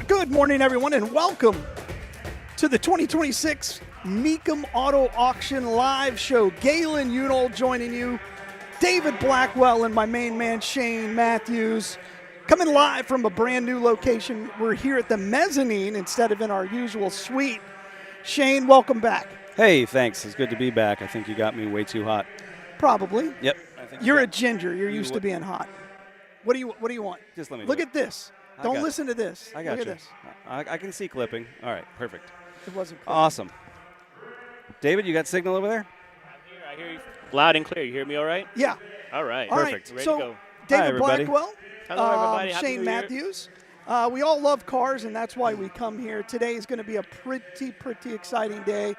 Good morning, everyone, and welcome to the 2026 Mecum Auto Auction Live Show. Galen joining you, David Blackwell, and my main man, Shane Matthews, coming live from a brand new location. We're here at the mezzanine instead of in our usual suite. Shane, welcome back. Hey, thanks. It's good to be back. I think you got me way too hot. Probably. Yep. You're a ginger. You're used to being hot. What do you want? Just let me look at this. Don't listen to this. I got Look you. At this. I can see clipping. All right, perfect. It wasn't clipping. Awesome. David, you got signal over there? I hear you loud and clear. You hear me all right? Yeah. All right. Perfect. Ready so to go. David Blackwell, Hello, everybody. Happy Shane New Year. Matthews. We all love cars, and that's why we come here. Today is going to be a pretty exciting day.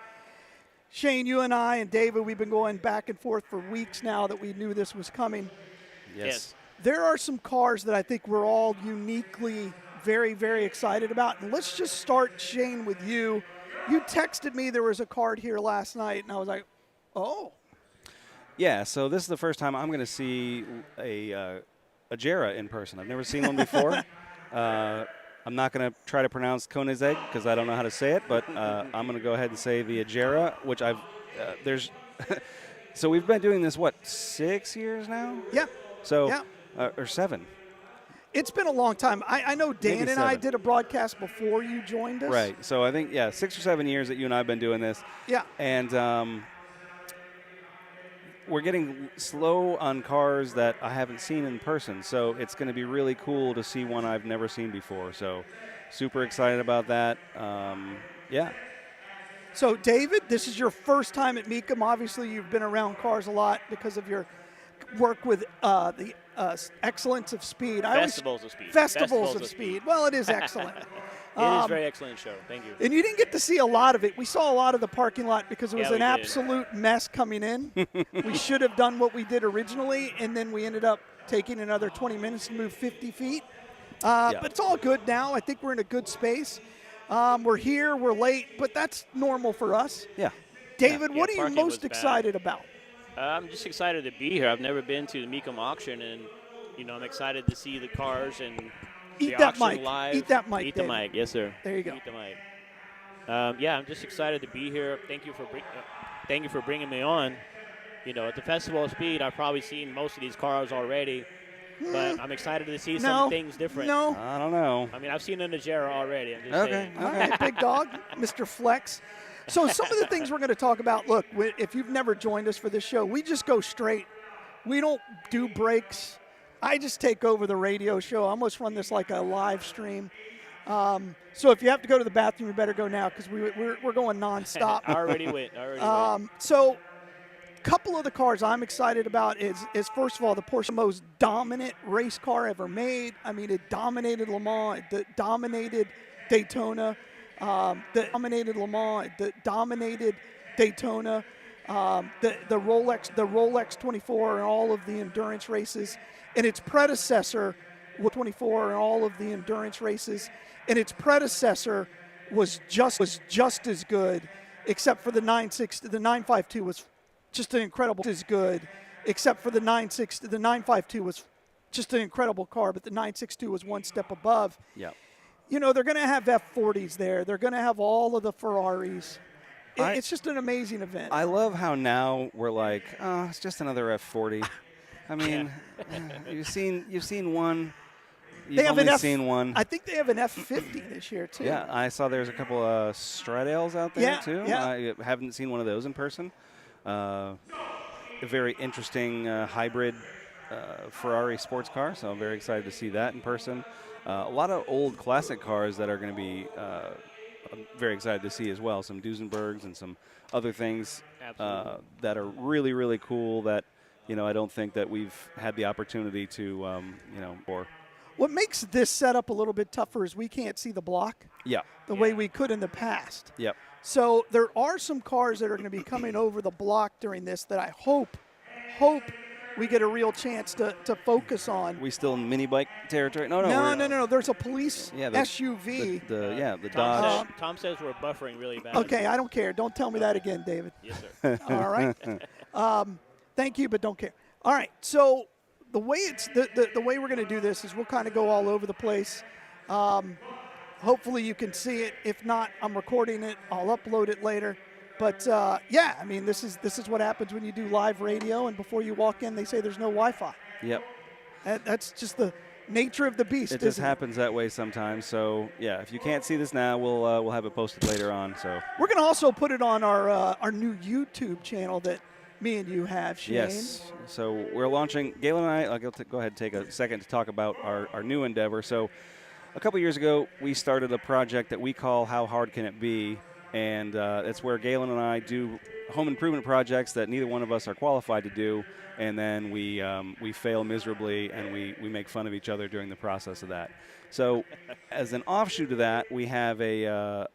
Shane, you and I and David, we've been going back and forth for weeks now that we knew this was coming. Yes. There are some cars that I think we're all uniquely very excited about. And let's just start, Shane, with you. You texted me there was a card here last night, and I was like, oh. Yeah, so this is the first time I'm going to see a Jera in person. I've never seen one before. I'm not going to try to pronounce Koenigsegg because I don't know how to say it, but I'm going to go ahead and say the Jera, which there's – so we've been doing this, 6 years now? Yeah. So yeah. Or 7. It's been a long time. I know Dan and I did a broadcast before you joined us. Right. So I think, 6 or 7 years that you and I have been doing this. Yeah. And we're getting slow on cars that I haven't seen in person. So it's going to be really cool to see one I've never seen before. So super excited about that. Yeah. So, David, this is your first time at Mecum. Obviously, you've been around cars a lot because of your work with the Excellence of Speed. Festivals of Speed. Festivals of Speed. Well, it is excellent. It is a very excellent show. Thank you. And you didn't get to see a lot of it. We saw a lot of the parking lot because it was an did. absolute mess coming in. We should have done what we did originally, and then we ended up taking another 20 minutes to move 50 feet. But it's all good now. I think we're in a good space. We're here. We're late, but that's normal for us. Yeah. David, what are you parking most was bad. excited about? I'm just excited to be here. I've never been to the Mecum auction, and I'm excited to see the cars and Eat the that auction mic. live. Eat that mic, Eat the David. mic. Yes, sir. There you go. Eat the mic. Yeah, I'm just excited to be here. Thank you for bringing me on. You know, at the Festival of Speed, I've probably seen most of these cars already, but I'm excited to see some things different. No. I don't know. I mean, I've seen a Najera already. I'm just saying. All right, big dog, Mr. Flex. So some of the things we're going to talk about, look, if you've never joined us for this show, we just go straight. We don't do breaks. I just take over the radio show. I almost run this like a live stream. So if you have to go to the bathroom, you better go now because we're going nonstop. I already went. So a couple of the cars I'm excited about is first of all, the Porsche most dominant race car ever made. I mean, it dominated Le Mans. It dominated Daytona. The Rolex 24 and all of the endurance races, and its predecessor, 24 and all of the endurance races, and its predecessor was just as good, except for the 960. The 952 was just an incredible as good, except for the 960. The 952 was just an incredible car, but the 962 was one step above. Yeah. You know, they're going to have F40s there. They're going to have all of the Ferraris. It's just an amazing event. I love how now we're like, oh, it's just another F40. I mean, you've seen one. You've only seen one. I think they have an F50 this year, too. Yeah, I saw there's a couple of Stradales out there, too. Yeah. I haven't seen one of those in person. A very interesting hybrid Ferrari sports car, so I'm very excited to see that in person. A lot of old classic cars that are going to be I'm very excited to see as well. Some Duesenbergs and some other things that are really, really cool that, you know, I don't think that we've had the opportunity to, for. What makes this setup a little bit tougher is we can't see the block the way we could in the past. Yep. So there are some cars that are going to be coming over the block during this that I hope we get a real chance to focus on. We still in mini bike territory? No. There's a police SUV. The Dodge. Tom says we're buffering really bad. Okay, I don't care. Don't tell me that again, David. Yes, sir. All right. Thank you, but don't care. All right. So the way the way we're going to do this is we'll kind of go all over the place. Hopefully you can see it. If not, I'm recording it. I'll upload it later. But I mean, this is what happens when you do live radio, and before you walk in, they say there's no Wi-Fi. Yep. That's just the nature of the beast. It just happens that way sometimes. So yeah, if you can't see this now, we'll have it posted later on. So we're going to also put it on our new YouTube channel that me and you have, Shane. Yes. So we're launching. Galen and I. I'll go ahead and take a second to talk about our new endeavor. So a couple years ago, we started a project that we call How Hard Can It Be? And it's where Galen and I do home improvement projects that neither one of us are qualified to do, and then we fail miserably, and we make fun of each other during the process of that. So as an offshoot of that, we have a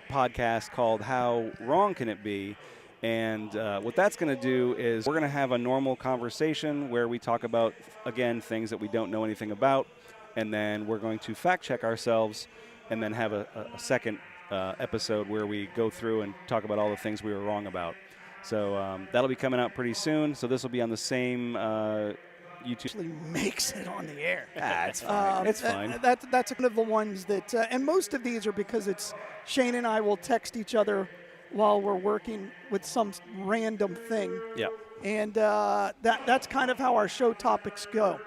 podcast called How Wrong Can It Be? And what that's going to do is we're going to have a normal conversation where we talk about, again, things that we don't know anything about, and then we're going to fact check ourselves and then have a second episode where we go through and talk about all the things we were wrong about. So that'll be coming out pretty soon. So this will be on the same YouTube. Actually makes it on the air. It's fine. It's fine. That's one of the ones that, and most of these are because it's Shane and I will text each other while we're working with some random thing. Yeah. And that's kind of how our show topics go.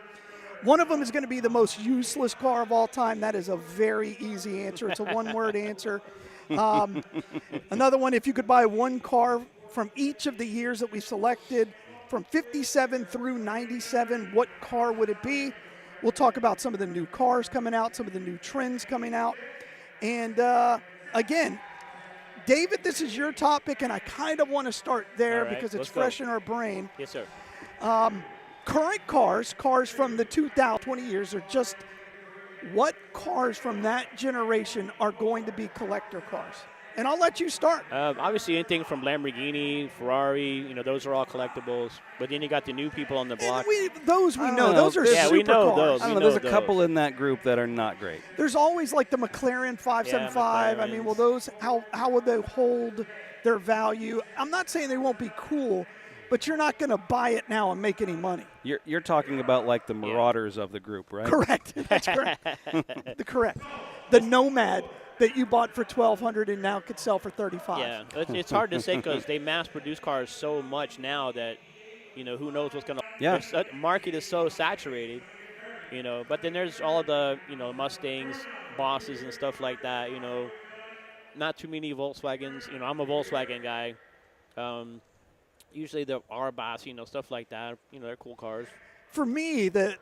One of them is going to be the most useless car of all time. That is a very easy answer. It's a one-word answer. Another one, if you could buy one car from each of the years that we selected, from 57 through 97, what car would it be? We'll talk about some of the new cars coming out, some of the new trends coming out. And, again, David, this is your topic, and I kind of want to start there because it's fresh in our brain. Yes, sir. Current cars from the 2020 years are just what cars from that generation are going to be collector cars? And I'll let you start. Obviously, anything from Lamborghini, Ferrari, those are all collectibles. But then you got the new people on the block. Those we know. Those are super we know cars. those. I don't know. There's a couple in that group that are not great. There's always like the McLaren 575. I mean, will those, how will they hold their value? I'm not saying they won't be cool, but you're not going to buy it now and make any money. You're talking about like the Marauders of the group, right? Correct. That's correct. Correct. The Nomad that you bought for $1,200 and now could sell for $35. Yeah, it's hard to say because they mass produce cars so much now that, who knows what's going to. Yeah. The market is so saturated, But then there's all the, Mustangs, Bosses, and stuff like that. Not too many Volkswagens. I'm a Volkswagen guy. Usually the R-Boss, stuff like that. They're cool cars. For me, the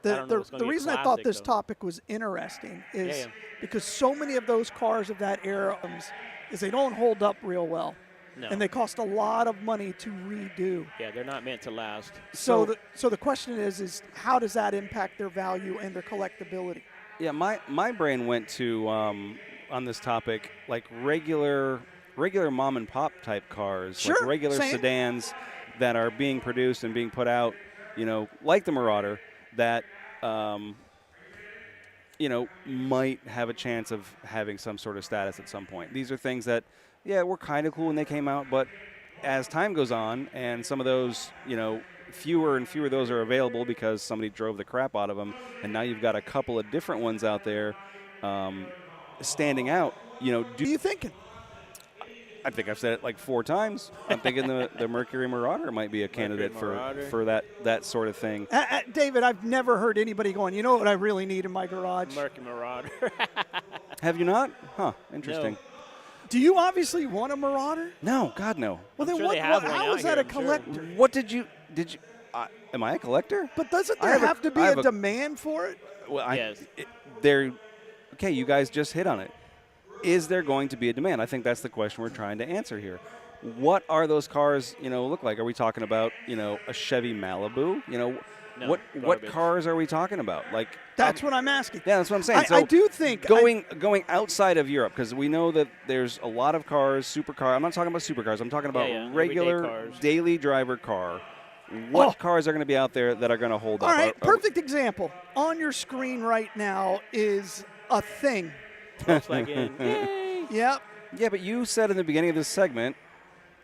reason I thought this though. topic was interesting is Yeah. because so many of those cars of that era is they don't hold up real well. No. And they cost a lot of money to redo. Yeah, they're not meant to last. So the question is how does that impact their value and their collectability? Yeah, my brain went to on this topic like regular mom and pop type cars, Sure, like regular same. sedans that are being produced and being put out, like the Marauder that might have a chance of having some sort of status at some point. These are things that were kind of cool when they came out, but as time goes on and some of those, fewer and fewer of those are available because somebody drove the crap out of them, and now you've got a couple of different ones out there standing out. What are you thinking? I think I've said it like 4 times. I'm thinking the Mercury Marauder might be a candidate for that sort of thing. David, I've never heard anybody going, you know what I really need in my garage? Mercury Marauder. Have you not? Huh, interesting. No. Do you obviously want a Marauder? No, God, no. Well, I'm then sure they have one how out is that here, a I'm sure. collector? What did you am I a collector? But doesn't I there have have to be I a have demand for it? Well, Yes. Okay, you guys just hit on it. Is there going to be a demand? I think that's the question we're trying to answer here. What are those cars, look like? Are we talking about, a Chevy Malibu? No, what garbage. cars are we talking about? Like That's what I'm asking. Yeah, that's what I'm saying. I do think going outside of Europe, because we know that there's a lot of cars, supercars. I'm not talking about supercars. I'm talking about everyday regular cars. daily driver car. What cars are going to be out there that are going to hold up? All right, perfect example. On your screen right now is a thing. Volkswagen. Yay! Yep. Yeah, but you said in the beginning of this segment,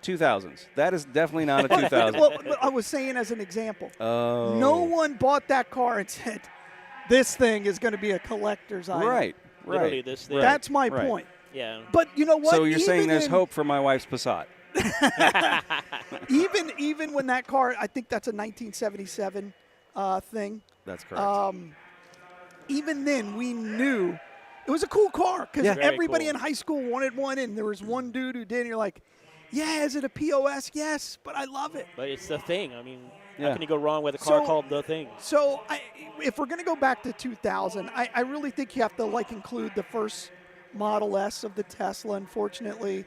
2000s. That is definitely not a 2000. Well, I was saying as an example. Oh. No one bought that car and said, this thing is going to be a collector's item. Right. Literally this thing. That's my Right. point. Yeah. But you know what? So you're saying Even there's in- hope for my wife's Passat? Even when that car, I think that's a 1977 thing. That's correct. Even then, we knew it was a cool car because Yeah. Very everybody cool. in high school wanted one, and there was one dude who did. And you're like, yeah, is it a POS? Yes, but I love it. But it's the thing. I mean, Yeah. how can you go wrong with a car So- called the thing? So if we're going to go back to 2000, I really think you have to include the first Model S of the Tesla, unfortunately.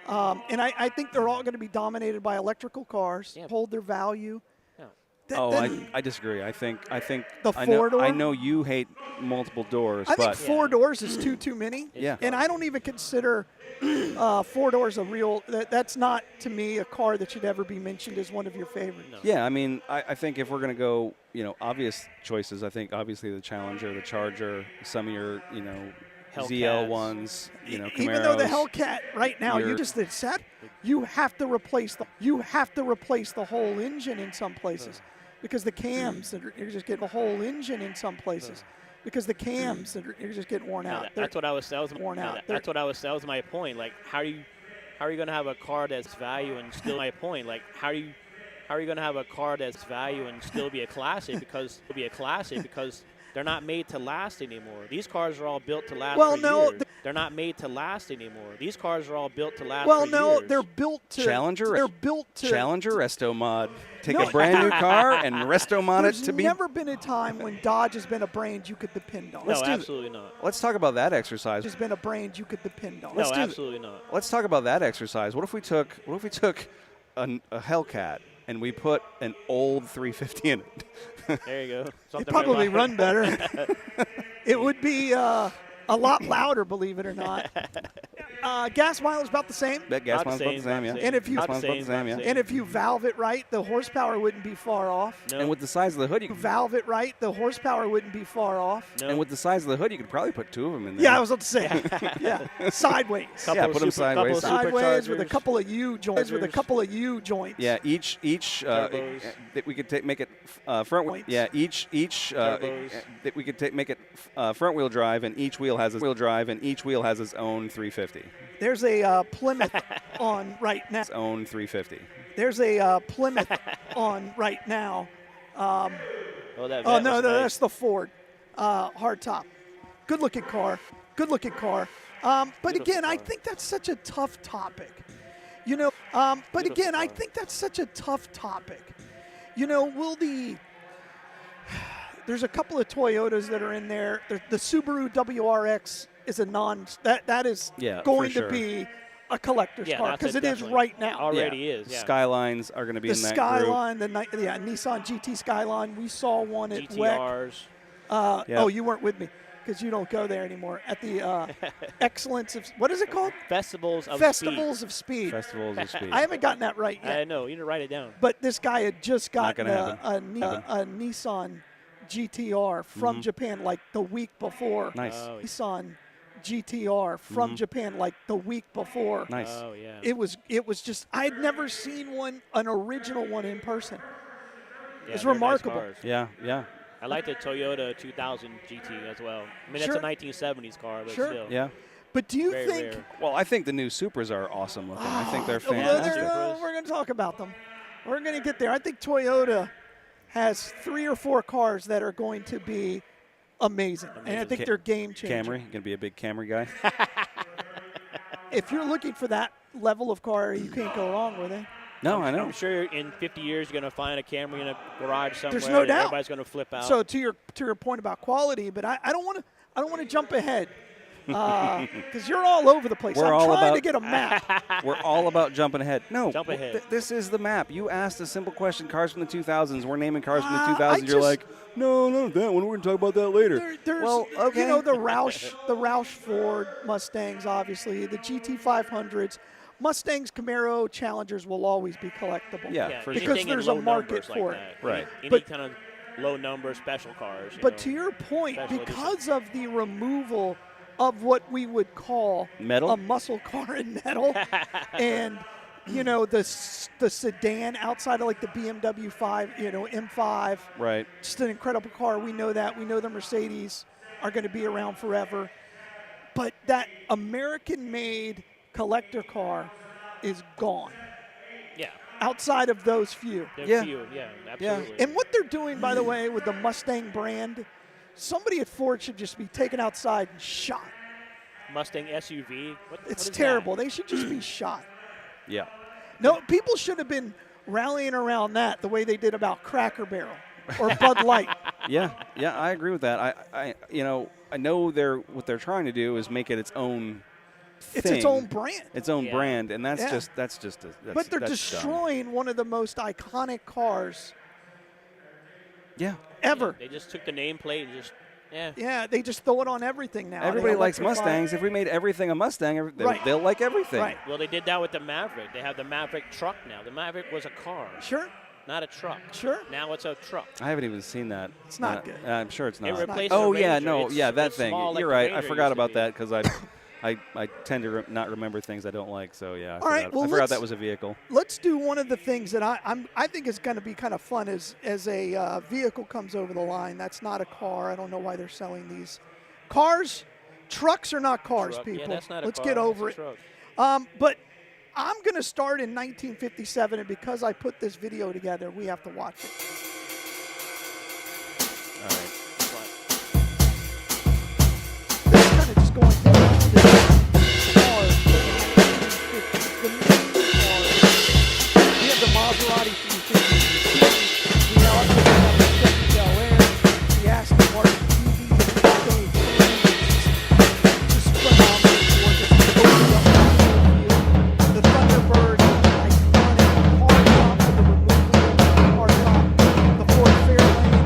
And I think they're all going to be dominated by electrical cars, Yeah. hold their value. Yeah. I disagree. I think The I know, four-door? I know you hate multiple doors, I think but four doors is too many. Yeah. And I don't even consider 4 doors a real. That's not to me a car that should ever be mentioned as one of your favorites. No. yeah, I mean, I think if we're going to go, obvious choices, I think obviously the Challenger, the Charger, some of your, Hellcats. ZL ones, Camaros. Even though the Hellcat right now, you Your- just said you have to replace the whole engine in some places because the cams you're just getting the whole engine in some places because the cams you're just getting worn Yeah, out. that's what I was. That was worn out. That's what I was. That was my point. Like, how are you going to have a car that's value and still my point? Like, how are you going to have a car that's value and still be a classic because they're not made to last anymore. These cars are all built to last Well, for no, years. They're not made to last anymore. These cars are all built to last Well, for no, years. they're built to Challenger. They're built to Challenger Resto Mod. Take No. a brand new car and Resto Mod it There's to be. never been a time when Dodge has been a brand you could depend on. No, do- absolutely not. Let's talk about that exercise. Has been a brand you could depend on. No, do- absolutely not. Let's talk about that exercise. What if we took a Hellcat and we put an old 350 in it? There you go. It'd Something probably like- run better. It would be a lot louder, believe it or not. Gas mileage about the same. Bet gas About the mileage about the same, same, yeah. And if you- Gas About the mileage about the same, same, yeah. about the And if you valve it right, the horsepower wouldn't be far off. No. And with the size of the hood, you You could, valve it right, the horsepower wouldn't be far off. no. and with the size of the hood, you could probably put 2 of them in there. Yeah, I was about to say. Yeah, sideways. Couple Yeah, of put 'em couple of sideways. Sideways with a superchargers. couple of U joints. With a Superchargers. couple of U joints. Yeah, each Turbos. that we could make it front. Points. Yeah, each Turbos. that we could make it front wheel drive, and each wheel has its own 350. There's a Plymouth on right now. Its own 350. There's a Plymouth on right now. Oh, that Oh vet no, was no, nice. that's the Ford hardtop. Good looking car. Good looking car. But Beautiful again, I car. think that's such a tough topic. You know. But Beautiful again, I car. think that's such a tough topic. You know, there's a couple of Toyotas that are in there. The Subaru WRX is a that is Yeah, going for to sure. be a collector's Yeah, car that's because it it is definitely. right now. Already is, yeah. Skylines are going to be The in that Skyline, the Nissan GT Skyline. We saw one at WEC. GTRs. Yeah. Oh, you weren't with me because you don't go there anymore. At the Excellence of what is it called? Festivals of Festivals of Speed. group. Festivals of Speed. I haven't gotten that right Speed. yet. I know. You need to write it down. But this guy had just Not gotten gonna a Nissan GTR from Japan like the week before. Nice. Oh, yeah. Nissan GTR from Japan like the week before. Nice. Oh, yeah. It was just I had never seen an original one in person. Yeah, it's they're nice remarkable. cars. Yeah, yeah, I like the Toyota 2000 GT as well. I mean, Sure. it's a 1970s car, but Sure. still. yeah. But do you Very think rare. Well, I think the new Supras are awesome looking. I think they're Well, fantastic. we're going to talk about them. We're going to get there. I think Toyota has 3 or 4 cars that are going to be amazing. And I think Ca- they're game changers. Camry, gonna be a big Camry guy. If you're looking for that level of car, you can't go wrong with it. No, I know. I'm sure in 50 years you're going to find a Camry in a garage somewhere. There's no and doubt. Everybody's going to flip out. So to your point about quality, but I don't want to jump ahead because you're all over the place. We're I'm all trying about- to get a map. We're all about jumping ahead. No, Jump ahead. This is the map. You asked a simple question. Cars from the 2000s. We're naming cars from the I 2000s. You're just- like, no, that one. We're gonna talk about that later. There's, well, okay. you know, the Roush Ford Mustangs, obviously, the GT500s, Mustangs, Camaro, Challengers will always be collectible. Yeah, for because sure. anything in there's a low market numbers like for it. that. Right. Any But- kind of low number special cars. But to your point, Special because of the removal of what we would call Metal? a muscle car in metal, and you know the sedan outside of like the BMW 5, you know M5, Right. just an incredible car. We know that. We know the Mercedes are going to be around forever, but that American-made collector car is gone. Yeah. Outside of those few. There's Yeah. few. Yeah, absolutely. And what they're doing, by the way, with the Mustang brand, somebody at Ford should just be taken outside and shot. Mustang SUV. What It's is terrible. That? They should just be shot. Yeah. No, people should have been rallying around that the way they did about Cracker Barrel or Bud Light. Yeah. I agree with that. I know what they're trying to do is make it its own. It's its thing. own brand. Its own Yeah. brand, and that's Yeah. just But they're that's destroying one of the most iconic cars dumb. ever. They just took the nameplate and just, Yeah, they just throw it on everything now. They Everybody likes electrify- Mustangs. If we made everything a Mustang, Right. they'll like everything. Right. Well, they did that with the Maverick. They have the Maverick truck now. The Maverick was a car, Sure, not a truck. sure. Now it's a truck. I haven't even seen that. It's not good. I'm sure it's not. replaced Oh the yeah, Ranger. no, It's- yeah, that it's thing. small like You're the right. I Ranger forgot used to about be. that because I tend to not remember things I don't like. So yeah, All right, well, I forgot let's- that was a vehicle. Let's do one of the things that I think is going to be kind of fun as a vehicle comes over the line. That's not a car. I don't know why they're selling these. Cars, trucks are not cars, Truck. people. Yeah, that's not a Let's car, get that's over a it. truck. But I'm going to start in 1957, and because I put this video together, we have to watch it. All right. This is kind of just going through the cars, the main cars. We have the Maserati 350. We also have the Chevy Bel Air, the Aston Martin PV, just phenomenal. The Thunderbird, iconic hard top with the removable hard top, the Ford Fairlane,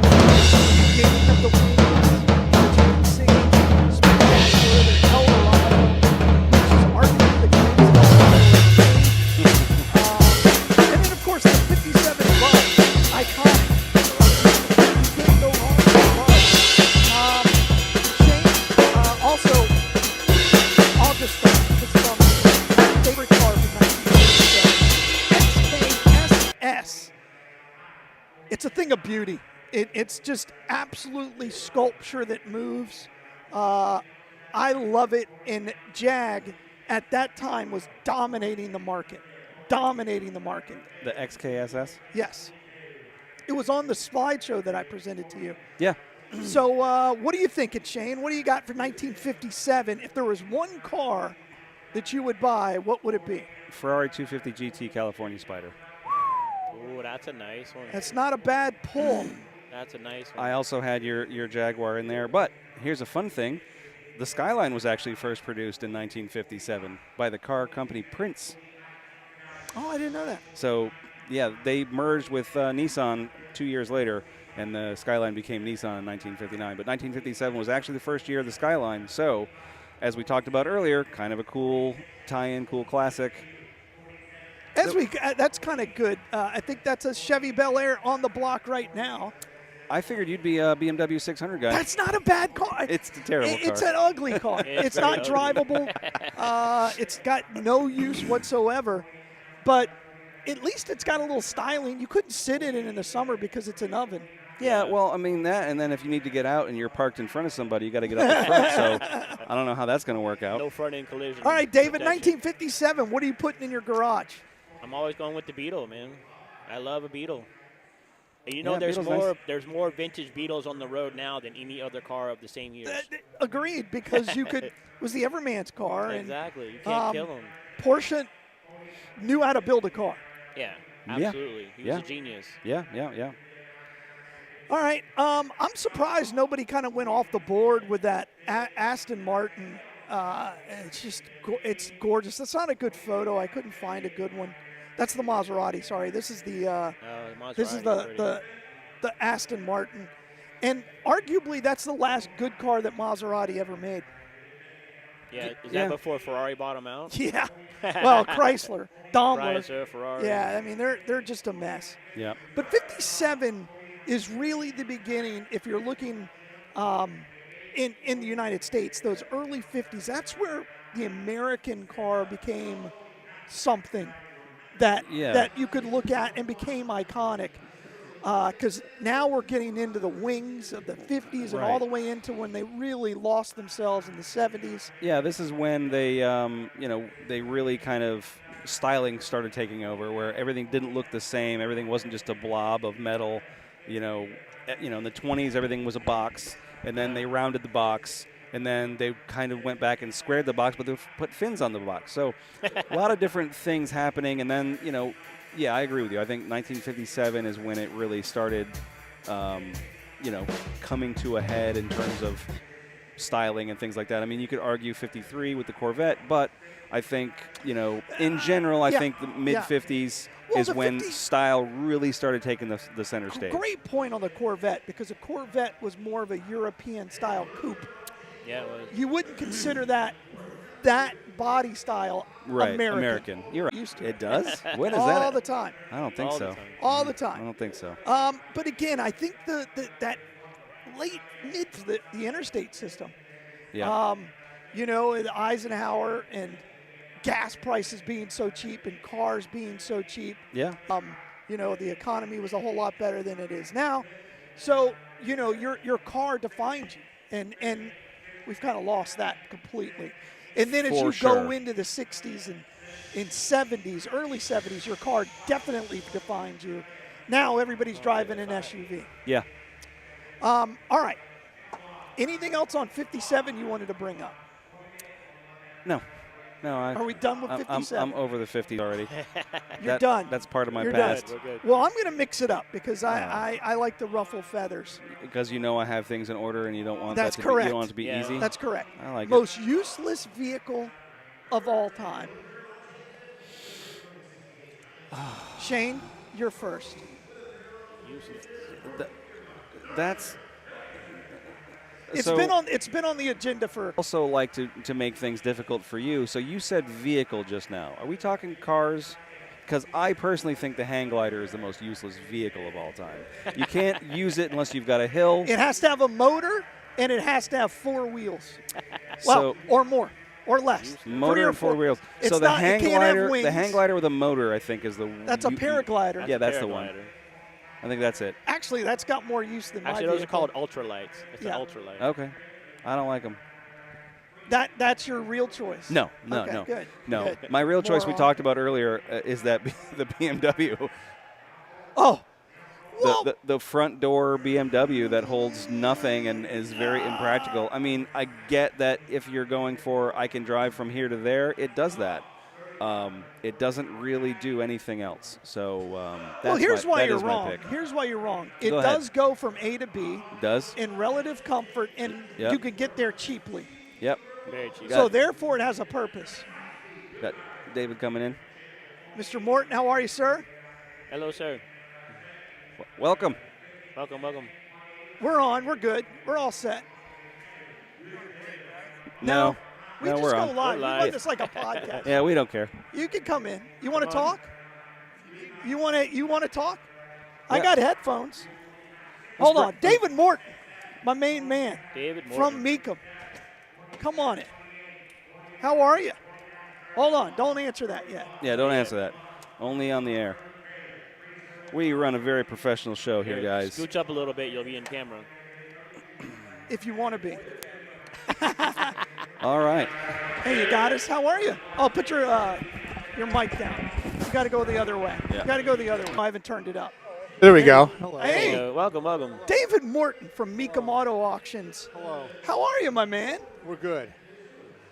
a thing of beauty. It's just absolutely sculpture that moves. I love it, and Jag at that time was dominating the market. The XKSS? Yes. It was on the slideshow that I presented to you. Yeah. So what are you thinking, Shane? What do you got for 1957? If there was one car that you would buy, what would it be? Ferrari 250 GT California Spider. Ooh, that's a nice one. That's not a bad pull. That's a nice one. I also had your Jaguar in there, but here's a fun thing. The Skyline was actually first produced in 1957 by the car company Prince. Oh, I didn't know that. So, yeah, they merged with Nissan 2 years later, and the Skyline became Nissan in 1959. But 1957 was actually the first year of the Skyline. So, as we talked about earlier, kind of a cool tie-in, cool classic. That's kind of good. I think that's a Chevy Bel Air on the block right now. I figured you'd be a BMW 600 guy. That's not a bad car. It's a terrible car. It's an ugly car. It's not drivable. It's got no use whatsoever. But at least it's got a little styling. You couldn't sit in it in the summer because it's an oven. Yeah, well, I mean that, and then if you need to get out and you're parked in front of somebody, you got to get up in front. So I don't know how that's going to work out. No front-end collision. All right, David, protection. 1957, what are you putting in your garage? I'm always going with the Beetle, man. I love a Beetle. And you Yeah, know, Beetle's nice. there's more vintage Beetles on the road now than any other car of the same years. Agreed, because you could. It was the Everman's car. Exactly. You can't kill them. Porsche knew how to build a car. Yeah, Yeah. absolutely. He was a genius. Yeah. All right. I'm surprised nobody kind of went off the board with that Aston Martin. It's gorgeous. That's not a good photo. I couldn't find a good one. That's the Maserati. Sorry, this is the Maserati, this is the Aston Martin, and arguably that's the last good car that Maserati ever made. Yeah, is Yeah. that before Ferrari bought them out? Yeah. Well, Chrysler, Daimler. Chrysler, Ferrari. Yeah, I mean they're just a mess. Yeah. But 57 is really the beginning. If you're looking in the United States, those early 50s, that's where the American car became something that you could look at and became iconic. Because now we're getting into the wings of the 50s and all Right. the way into when they really lost themselves in the 70s. Yeah, this is when they, they really kind of styling started taking over, where everything didn't look the same. Everything wasn't just a blob of metal. In the 20s, everything was a box, and then they rounded the box, and then they kind of went back and squared the box, but they put fins on the box. So a lot of different things happening, and then, yeah, I agree with you. I think 1957 is when it really started, coming to a head in terms of styling and things like that. I mean, you could argue 53 with the Corvette, but I think, in general, I think the mid-50s is the when 50s style really started taking the center stage. Great point on the Corvette, because the Corvette was more of a European-style coupe. Yeah, it was. You wouldn't consider that body style Right, American. You're right. Used to. It does? When is All that? the time. I don't think All so. the time. All the I time. don't think so. But again, I think that late mid the interstate system. Yeah. The Eisenhower and gas prices being so cheap and cars being so cheap. Yeah. The economy was a whole lot better than it is now. So, your car defines you. And we've kind of lost that completely. And then as For you sure. go into the 60s and in 70s, early 70s, your car definitely defines you. Now everybody's driving an SUV. Yeah. All right. Anything else on 57 you wanted to bring up? No. Are we done with 57? I'm over the 50s already. You're done. That's part of my You're past. done. We're good. Well, I'm going to mix it up because I like to ruffle feathers. Because I have things in order, and you don't want That's that correct. you don't want it to be Yeah. easy. That's correct. I like it. Most useless vehicle of all time. Shane, you're first. Useless. That's. It's so been on the agenda for. also like to make things difficult for you. So you said vehicle just now. Are we talking cars? Because I personally think the hang glider is the most useless vehicle of all time. You can't use it unless you've got a hill. It has to have a motor and it has to have 4 wheels. Well, So- or more, or less. Motor 3 or and 4 wheels. It's So the not, it hang can't have glider, wings. the hang glider with a motor, I think, is the. That's a paraglider. Yeah, that's the one. Paraglider. I think that's it. Actually, that's got more use than Actually, my those are vehicle. called ultralights. It's Yeah. an ultralight. Okay. I don't like them. That's your real choice. No. Okay, good. No. Good. My real choice we Moron. talked about earlier is that the BMW. Oh. Well, The front door BMW that holds nothing and is very impractical. I mean, I get that if you're going for I can drive from here to there, it does that. It doesn't really do anything else. So that's here's why that you're is my wrong. pick. Here's why you're wrong. It Go ahead. does go from A to B Does? in relative comfort, and Yep. you can get there cheaply. Yep. Very cheap. So therefore, it has a purpose. Got David coming in. Mr. Morton, how are you, sir? Hello, sir. Welcome. Welcome, welcome. We're on. We're good. We're all set. No. We No, just we're go on. live. We're We live. want this like a podcast. Yeah, we don't care. You can come in. You want to Come on. talk? You want to talk? I Yeah. got headphones. Hold br- on. David Morton, my main man David from Morton. Mecum. Come on in. How are you? Hold on. Don't answer that yet. Yeah, don't answer that. Only on the air. We run a very professional show here, guys. Scooch up a little bit. You'll be in camera. If you want to be. All right. Hey, you got us. How are you? Oh, put your mic down. You got to go the other way. Yeah. You got to go the other way. I haven't turned it up. There we go. Hey, Welcome, welcome. David Morton from Mecum Auto Auctions. Hello. How are you, my man? We're good.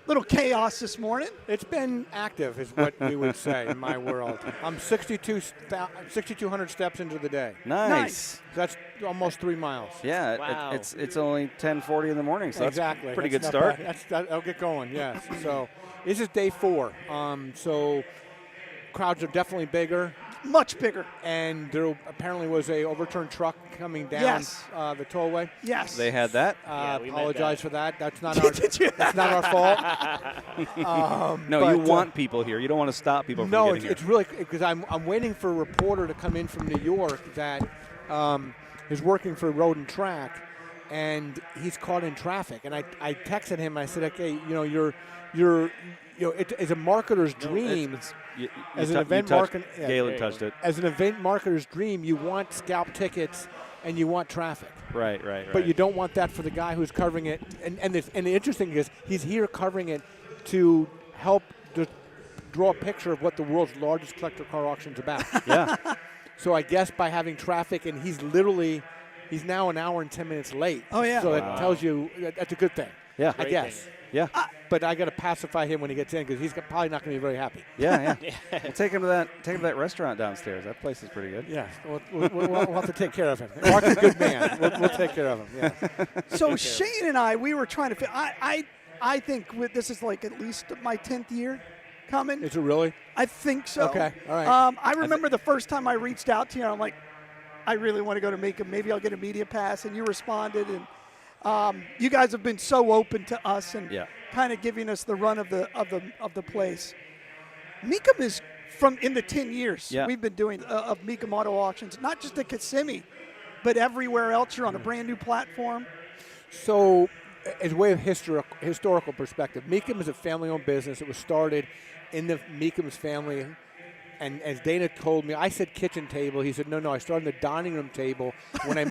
Little chaos this morning. It's been active, is what we would say in my world. I'm 6,200 steps into the day. Nice. That's almost 3 miles. Yeah, Wow. it's only 10:40 in the morning, so Exactly. that's a pretty That's good not start. bad. I'll get going, yes. So this is day 4. So crowds are definitely bigger. Much bigger. And there apparently was a overturned truck coming down Yes. the tollway. Yes. They had that. Yeah, we met Apologize that. for that. That's not our. Did you? That's not our fault. No, you but, want people here. You don't want to stop people from No, getting it's here. really because I'm waiting for a reporter to come in from New York that is working for Road and Track, and he's caught in traffic. And I texted him. I said, okay, it's a marketer's dream. As an event marketer, Galen touched it. As an event marketer's dream, you want scalp tickets and you want traffic. Right. But you don't want that for the guy who's covering it. And the interesting is he's here covering it to help draw a picture of what the world's largest collector car auction is about. Yeah. So I guess by having traffic, and he's now an hour and 10 minutes late. Oh, yeah. So Wow. that tells you that's a good thing. Yeah. I Great guess. thing. Yeah. But I got to pacify him when he gets in because he's probably not going to be very happy. Yeah. Well, take him to that restaurant downstairs. That place is pretty good. Yeah, we'll have to take care of him. Mark's a good man. We'll take care of him. Yeah. So Shane and I, we were trying to. I think this is like at least my 10th year coming. Is it really? I think so. Okay, all right. I remember the first time I reached out to you. I'm like, I really want to go to Mecum. Maybe I'll get a media pass, and you responded, and you guys have been so open to us and kind of giving us the run of the place. Mecum is in the 10 years we've been doing of Mecum Auto Auctions, not just at Kissimmee, but everywhere else. You're on a brand new platform. So, as a way of historical perspective, Mecum is a family-owned business. It was started in the Mecum's family. And as Dana told me, I said kitchen table. He said, no, I started in the dining room table when I